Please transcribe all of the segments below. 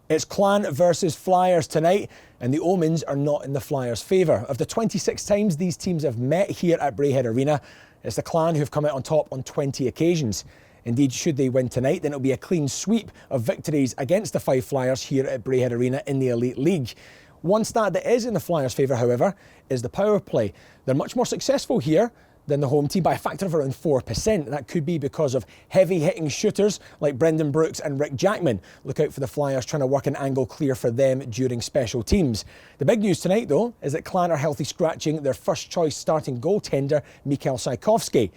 It's Clan versus Flyers tonight, and the omens are not in the Flyers' favour. Of the 26 times these teams have met here at Braehead Arena, it's the Clan who've come out on top on 20 occasions. Indeed, should they win tonight, then it'll be a clean sweep of victories against the Fife Flyers here at Braehead Arena in the Elite League. One stat that is in the Flyers' favour, however, is the power play. They're much more successful here than the home team by a factor of around 4%. That could be because of heavy-hitting shooters like Brendan Brooks and Rick Jackman. Look out for the Flyers trying to work an angle clear for them during special teams. The big news tonight, though, is that Clan are healthy scratching their first-choice starting goaltender, Mikhail Sajkovski.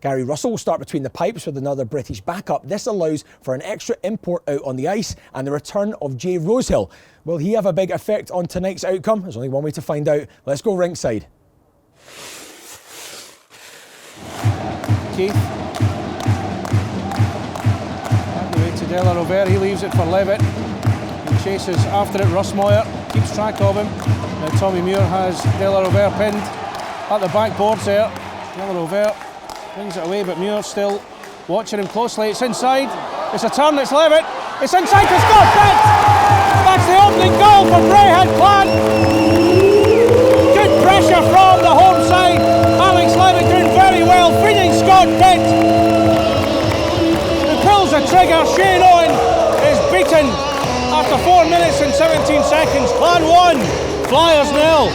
Gary Russell will start between the pipes with another British backup. This allows for an extra import out on the ice and the return of Jay Rosehill. Will he have a big effect on tonight's outcome? There's only one way to find out. Let's go rinkside. Keith. Back the way to De La Rovere, he leaves it for Leavitt. He chases after it, Russ Moyer keeps track of him. Now Tommy Muir has De La Rovere pinned at the backboards there. De La Rovere brings it away, but Muir still watching him closely. It's inside, it's a turn, it's Leavitt. It's inside to Scott Pitt! That's the opening goal for Braehead Clan. Good pressure from the home side. Alex Leavitt doing very well, feeding Scott Pitt. He pulls the trigger. Shane Owen is beaten after 4 minutes and 17 seconds. Clan 1, Flyers 0.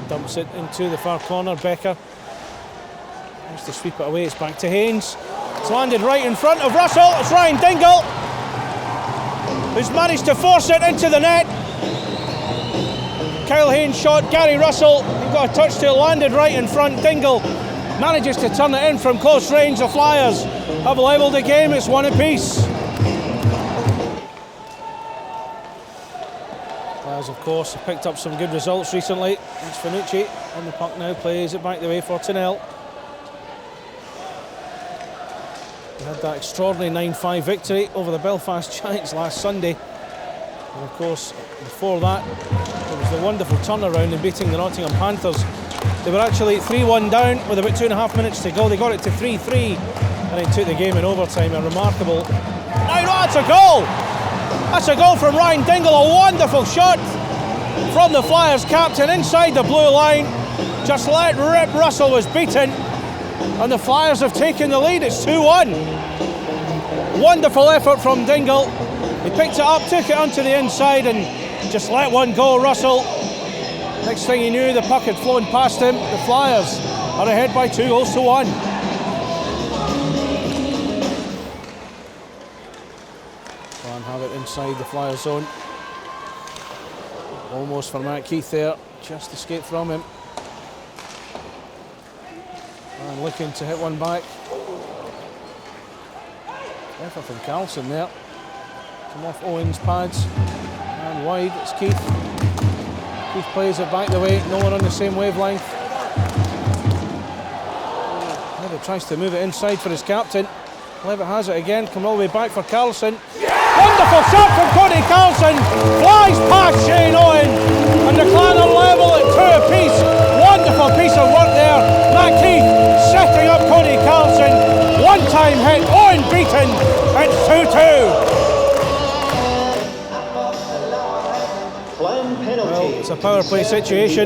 Dumps it into the far corner. Becker wants to sweep it away. It's back to Haynes. It's landed right in front of Russell. It's Ryan Dingle who's managed to force it into the net. Kyle Haynes shot. Gary Russell, he got a touch to it, landed right in front. Dingle manages to turn it in from close range. The Flyers have levelled the game. It's one apiece. Of course, have picked up some good results recently. It's Finnerty on the puck now, plays it back the way for Tunnell. They had that extraordinary 9-5 victory over the Belfast Giants last Sunday. And of course, before that, it was the wonderful turnaround in beating the Nottingham Panthers. They were actually 3-1 down with about 2.5 minutes to go. They got it to 3-3 and they took the game in overtime. A remarkable... Now that's a goal! That's a goal from Ryan Dingle, a wonderful shot from the Flyers captain inside the blue line. Just let rip. Russell was beaten and the Flyers have taken the lead. It's 2-1. Wonderful effort from Dingle. He picked it up, took it onto the inside and just let one go. Russell, next thing he knew, the puck had flown past him. The Flyers are ahead by 2-1. Have it inside the Flyer zone. Almost for Matt Keith there, just escaped from him. And looking to hit one back. Effort from Carlson there. Come off Owen's pads and wide. It's Keith. Keith plays it back the way. No one on the same wavelength. Leavitt tries to move it inside for his captain. Leavitt has it again. Come all the way back for Carlson. Wonderful shot from Cody Carlson, flies past Shane Owen, and the Clan are level at 2 apiece. Wonderful piece of work there. Matt Keith setting up Cody Carlson. One-time hit, Owen beaten. It's 2-2. Well, it's a power play situation.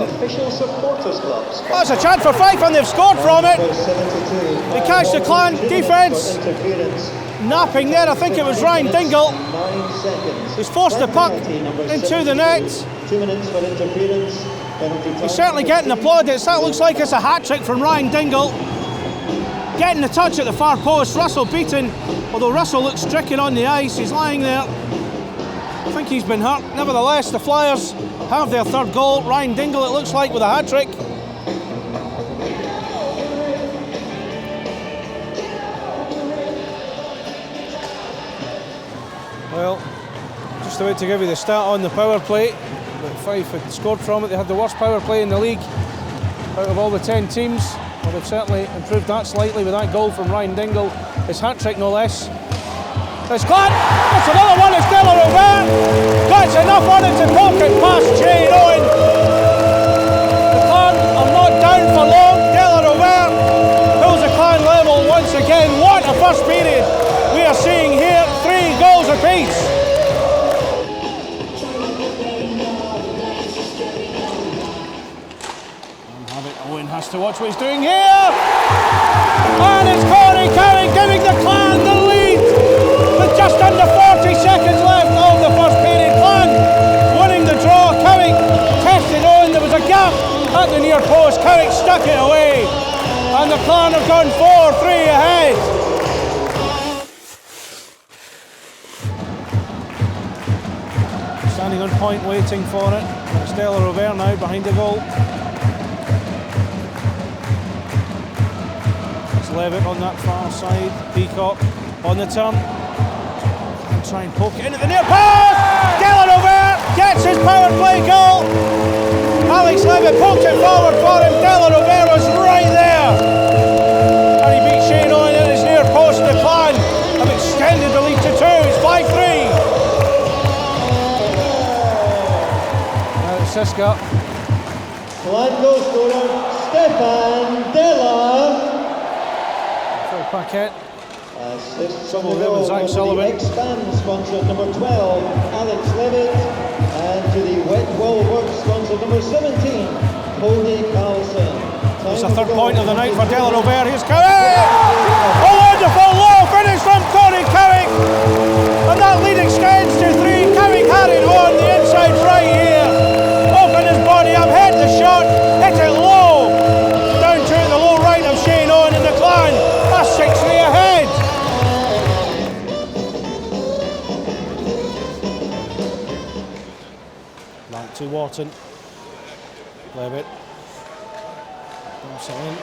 That's a chance for Fife, and they've scored from it. They catch the Clan defence. Napping there, I think it was Ryan Dingle who's forced the puck into the net. He's certainly getting the plaudits. That looks like it's a hat-trick from Ryan Dingle. Getting the touch at the far post. Russell beaten, although Russell looks stricken on the ice. He's lying there. I think he's been hurt. Nevertheless, the Flyers have their third goal. Ryan Dingle, it looks like, with a hat-trick. Well, just about to give you the stat on the power play. But Fife had scored from it. They had the worst power play in the league out of all the 10 teams. Well, they've certainly improved that slightly with that goal from Ryan Dingle. His hat-trick, no less. It's Clan. That's another one. It's De La Rovere. Gets enough on it to poke it past Shane Owen. waiting for long. Della Rovere pulls the Clan level once again. What a first period we are seeing here. 3 goals apiece. Owen has to watch what he's doing here. And it's Cody Carlson giving the Clan the lead with just under 40 seconds left of the first period. Clan winning the draw. Carrick tested Owen. There was a gap at the near post. Carrick stuck it away. And the Clan have gone 4-3 ahead. Standing on point waiting for it. It's Della Rovere now behind the goal. Leavitt on that far side, Peacock on the turn, and try and poke it into the near post. Della Rovere gets his power play goal. Alex Leavitt poked it forward for him. Della Rovere was right there, and he beat Shane Owen at his near post. The Clan have extended the lead to 2. It's 5-3. Now it's Siska. Clan goal scorer Stefan Della. Paquet. Assists on the goal to the Expand sponsor number 12, Alex Leavitt, and to the Wet Wall Works sponsor number 17, Cody Carlson. It's the third point of the night for Della Rovere. Here's Carrick! A wonderful low finish from Cody Carrick! And that lead extends to 3. Carrick had it on the inside right here. Open his body up, hit the shot, hit it low. Down to the low right of Shane Owen in the Clan. 6-3 ahead. Back to Wharton. Leavitt. Dumps it in.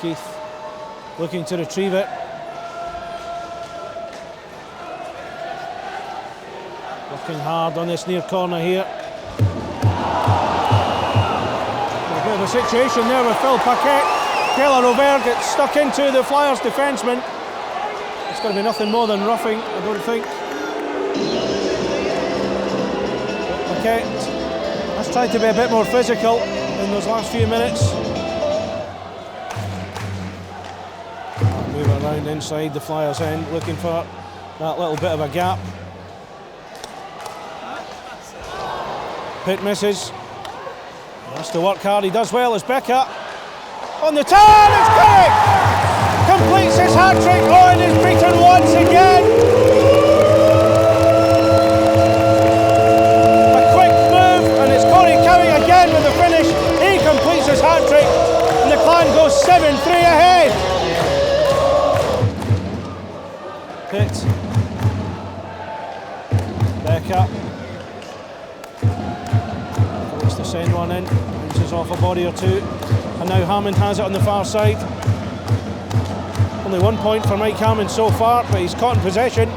Keith looking to retrieve it. Working hard on this near corner here. A bit of a situation there with Phil Paquet. Della Rovere gets stuck into the Flyers defenceman. It's going to be nothing more than roughing, I don't think. Okay, let's try to be a bit more physical in those last few minutes. Move it around inside the Flyers end, looking for that little bit of a gap. Pitt misses. He has to work hard, he does well as Becker. On the turn, it's Carrick! Completes his hat-trick. Owen is beaten once again. A quick move, and it's Cody Carrick again with the finish. He completes his hat-trick, and the Clan goes 7-3 ahead. Pitt. Becker. Looks to send one in. Bounces off a body or two. And now Hammond has it on the far side. Only 1 point for Mike Hammond so far, but he's caught in possession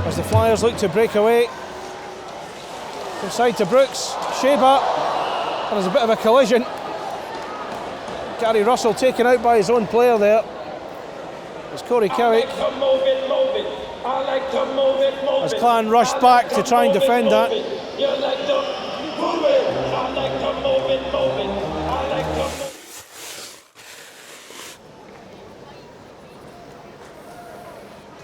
as the Flyers look to break away. Inside to Brooks, Sheba, and there's a bit of a collision. Gary Russell taken out by his own player there. It's Cody Carrick. As Clan rushed back to try and defend that.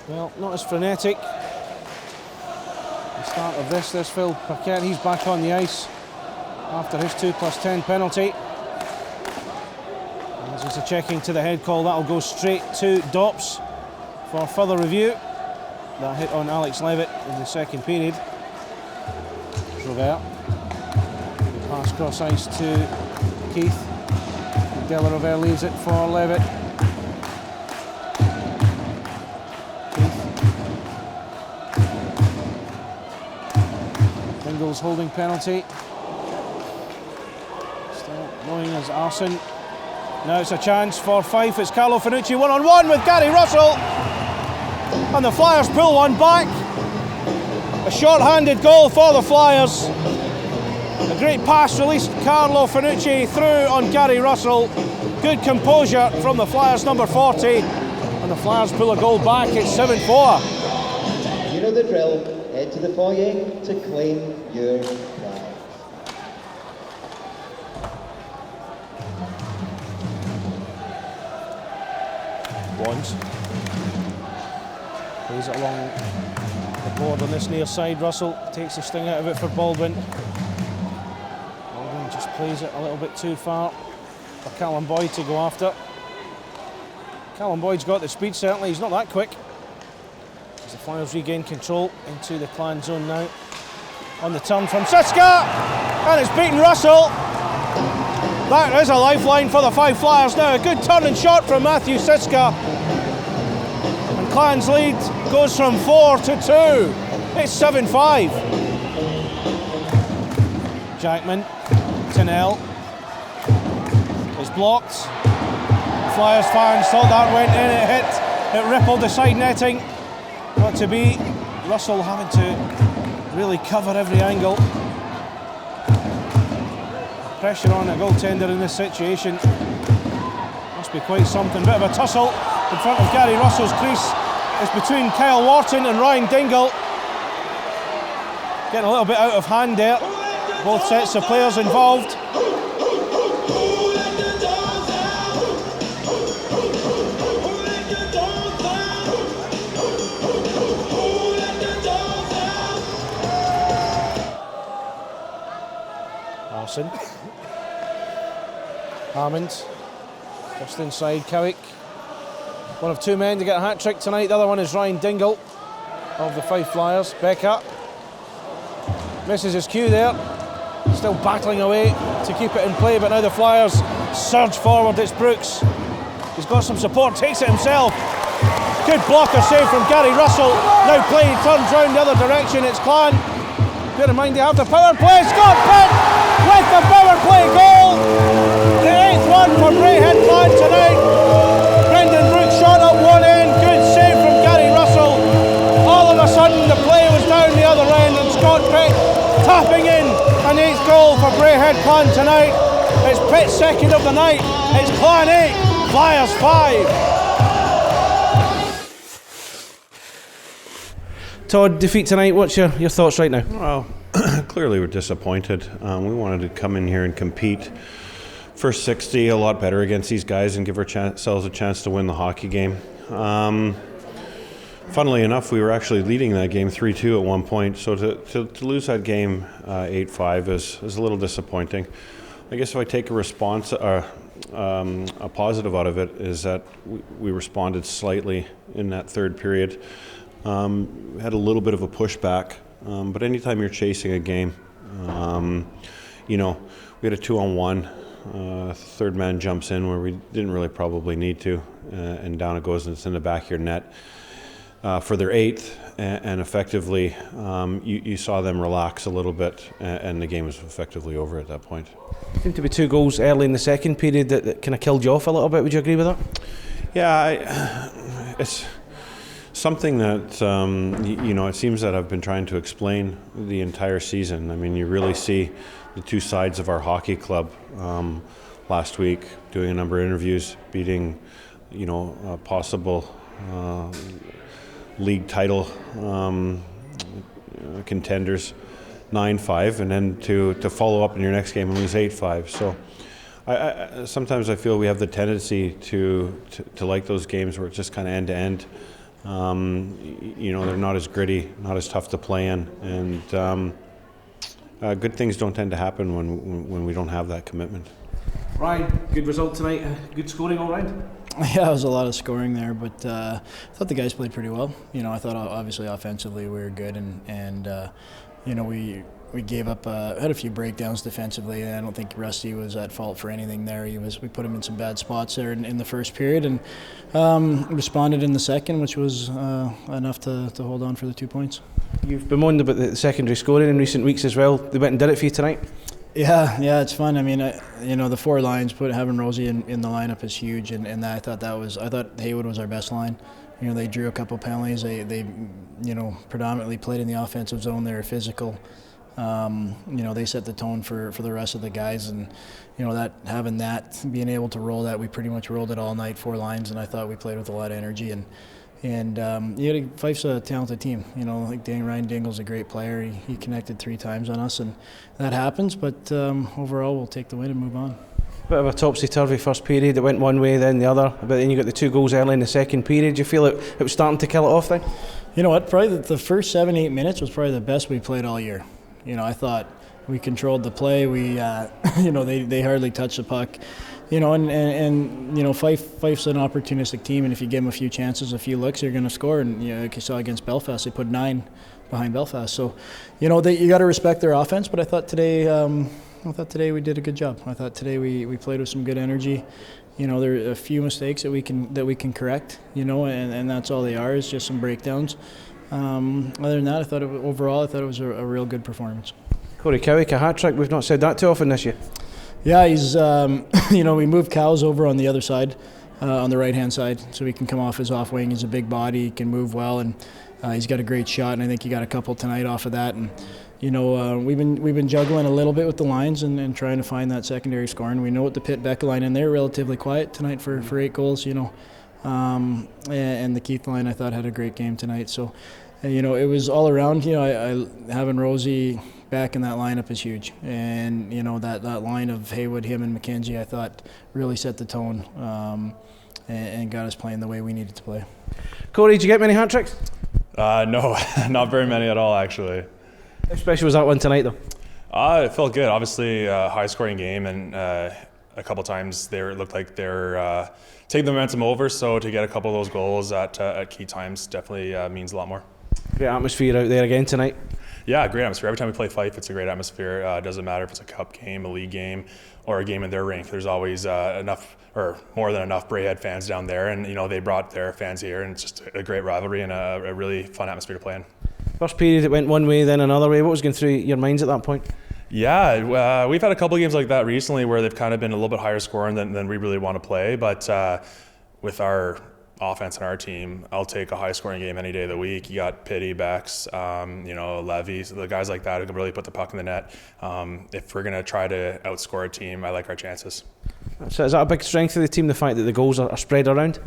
Well, not as frenetic. The start of this Phil Paquet, he's back on the ice after his 2+10 penalty. And there's just a checking to the head call, that'll go straight to Dops for further review. That hit on Alex Leavitt in the second period. Rovere. Pass cross ice to Keith. Della Rovere leaves it for Leavitt. Dingle's holding penalty. Still going as Arson. Now it's a chance for Fife. It's Carlo Finnerty 1-on-1 with Gary Russell. And the Flyers pull one back. A short-handed goal for the Flyers. A great pass released Carlo Finnerty through on Gary Russell. Good composure from the Flyers number 40. And the Flyers pull a goal back. It's 7-4. You know the drill. Head to the foyer to claim your prize. points. Plays it along the board on this near side. Russell takes the sting out of it for Baldwin. Baldwin just plays it a little bit too far for Callum Boyd to go after. Callum Boyd's got the speed, certainly. He's not that quick. As the Flyers regain control into the Clan zone now. On the turn from Siska, and it's beaten Russell. That is a lifeline for the Fife Flyers now. A good turn and shot from Matthew Siska. And Clan's lead goes from 4 to 2. It's 7-5. Jackman, Tinnell is blocked. The Flyers fans thought that went in, it hit, it rippled the side netting. Not to be. Russell having to really cover every angle. Pressure on a goaltender in this situation must be quite something. Bit of a tussle in front of Gary Russell's crease. It's between Kyle Wharton and Ryan Dingle. Getting a little bit out of hand there. Both sets of players involved. Hammond, just inside Cowick. One of two men to get a hat-trick tonight. The other one is Ryan Dingle of the Fife Flyers. Becker misses his cue there. Still battling away to keep it in play, but now the Flyers surge forward. It's Brooks. He's got some support, takes it himself. Good blocker save from Gary Russell. Now play turns round the other direction. It's Clan. Bear in mind they have the power play. Scott Pitt with the power play goal. The 8th one for Braehead Clan tonight. Brendan Brooks shot up one end. Good save from Gary Russell. All of a sudden the play was down the other end and Scott Pitt tapping in an 8th goal for Braehead Clan tonight. It's Pitt's second of the night. It's Clan 8, Flyers 5. Todd, defeat tonight, what's your thoughts right now? Well, clearly we're disappointed. We wanted to come in here and compete first 60 a lot better against these guys and give ourselves a chance to win the hockey game. Funnily enough, we were actually leading that game 3-2 at one point, so to lose that game 8-5 is a little disappointing. I guess if I take a response, a positive out of it is that we responded slightly in that third period. Had a little bit of a pushback, but anytime you're chasing a game, we had a 2-on-1. Third man jumps in where we didn't really probably need to, and down it goes, and it's in the back of your net for their 8th, and effectively you saw them relax a little bit, and the game was effectively over at that point. There seemed to be 2 goals early in the second period that kind of killed you off a little bit. Would you agree with that? Yeah, it's something that, it seems that I've been trying to explain the entire season. I mean, you really see the two sides of our hockey club. Last week, doing a number of interviews, beating, possible league title contenders 9-5, and then to follow up in your next game and lose 8-5. So I sometimes I feel we have the tendency to like those games where it's just kind of end to end. They're not as gritty, not as tough to play in, and good things don't tend to happen when we don't have that commitment. Ryan, good result tonight, good scoring all round? Yeah, it was a lot of scoring there, but I thought the guys played pretty well. I thought obviously offensively we were good, and we gave up, had a few breakdowns defensively. I don't think Rusty was at fault for anything there. We put him in some bad spots there in the first period, and responded in the second, which was enough to hold on for the 2 points. You've bemoaned about the secondary scoring in recent weeks as well. They went and did it for you tonight? Yeah, it's fun. I mean, the 4 lines, having Rosie in the lineup is huge, and I thought Haywood was our best line. They drew a couple penalties. They predominantly played in the offensive zone. They were physical. They set the tone for the rest of the guys, and being able to roll that, we pretty much rolled it all night, 4 lines, and I thought we played with a lot of energy. And Fife's a talented team. Like Ryan Dingle's a great player. He connected 3 times on us, and that happens. But overall, we'll take the win and move on. Bit of a topsy-turvy first period. It went one way, then the other. But then you got the 2 goals early in the second period. Do you feel it was starting to kill it off then? You know what? Probably the first 7-8 minutes was probably the best we played all year. You know, I thought we controlled the play. We, they hardly touched the puck. You know, and you know, Fife's an opportunistic team, and if you give them a few chances, a few looks, you're going to score. And you know, like you saw against Belfast, they put 9 behind Belfast. So, you know, you got to respect their offense. But I thought today we did a good job. I thought today we played with some good energy. You know, there are a few mistakes that we can correct. You know, and that's all they are, is just some breakdowns. Other than that, I thought overall it was a real good performance. Corey Cowick, a hat-trick. We've not said that too often this year. Yeah, he's, you know, we moved Cows over on the other side, on the right-hand side, so he can come off his off wing. He's a big body, he can move well, and he's got a great shot, and I think he got a couple tonight off of that. And you know, we've been juggling a little bit with the lines and trying to find that secondary scoring. We know what the Pitt Becca line in there, relatively quiet tonight for 8 goals, you know. And the Keith line, I thought, had a great game tonight. So, you know, it was all around. You know, having Rosie back in that lineup is huge. And, you know, that line of Haywood, him, and McKenzie, I thought really set the tone and got us playing the way we needed to play. Corey, did you get many hat-tricks? No, not very many at all, actually. How special was that one tonight, though? It felt good. Obviously, a high-scoring game, and a couple times it looked like they're taking the momentum over. So to get a couple of those goals at key times definitely means a lot more. Great atmosphere out there again tonight. Yeah, great atmosphere. Every time we play Fife, it's a great atmosphere. It doesn't matter if it's a cup game, a league game, or a game in their rink. There's always enough, or more than enough, Braehead fans down there, and you know they brought their fans here, and it's just a great rivalry and a really fun atmosphere to play in. First period, it went one way, then another way. What was going through your minds at that point? Yeah, we've had a couple of games like that recently where they've kind of been a little bit higher scoring than we really want to play. But with our offense and our team, I'll take a high scoring game any day of the week. You got Pitty, Bex, you know, Levy, the guys like that who can really put the puck in the net. If we're going to try to outscore a team, I like our chances. So is that a big strength of the team, the fact that the goals are spread around?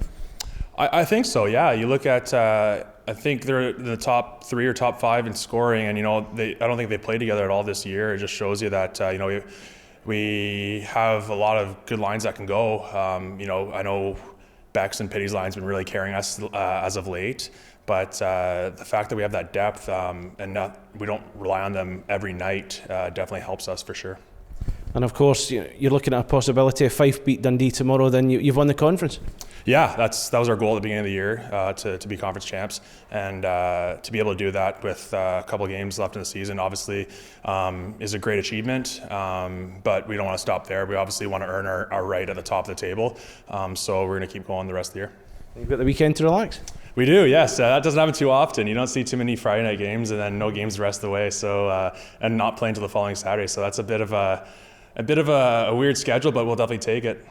I think so, yeah. You look at, I think they're in the top 3 or top 5 in scoring, and you know, I don't think they played together at all this year. It just shows you that you know, we have a lot of good lines that can go. You know, I know Bex and Pitty's line's been really carrying us as of late, but the fact that we have that depth and we don't rely on them every night definitely helps us for sure. And of course, you're looking at a possibility if Fife beat Dundee tomorrow, then you've won the conference. Yeah, that was our goal at the beginning of the year, to be conference champs, and to be able to do that with a couple of games left in the season obviously is a great achievement, but we don't want to stop there. We obviously want to earn our right at the top of the table, so we're going to keep going the rest of the year. You've got the weekend to relax? We do, yes. That doesn't happen too often. You don't see too many Friday night games and then no games the rest of the way, so and not playing until the following Saturday, so that's a bit of a weird schedule, but we'll definitely take it.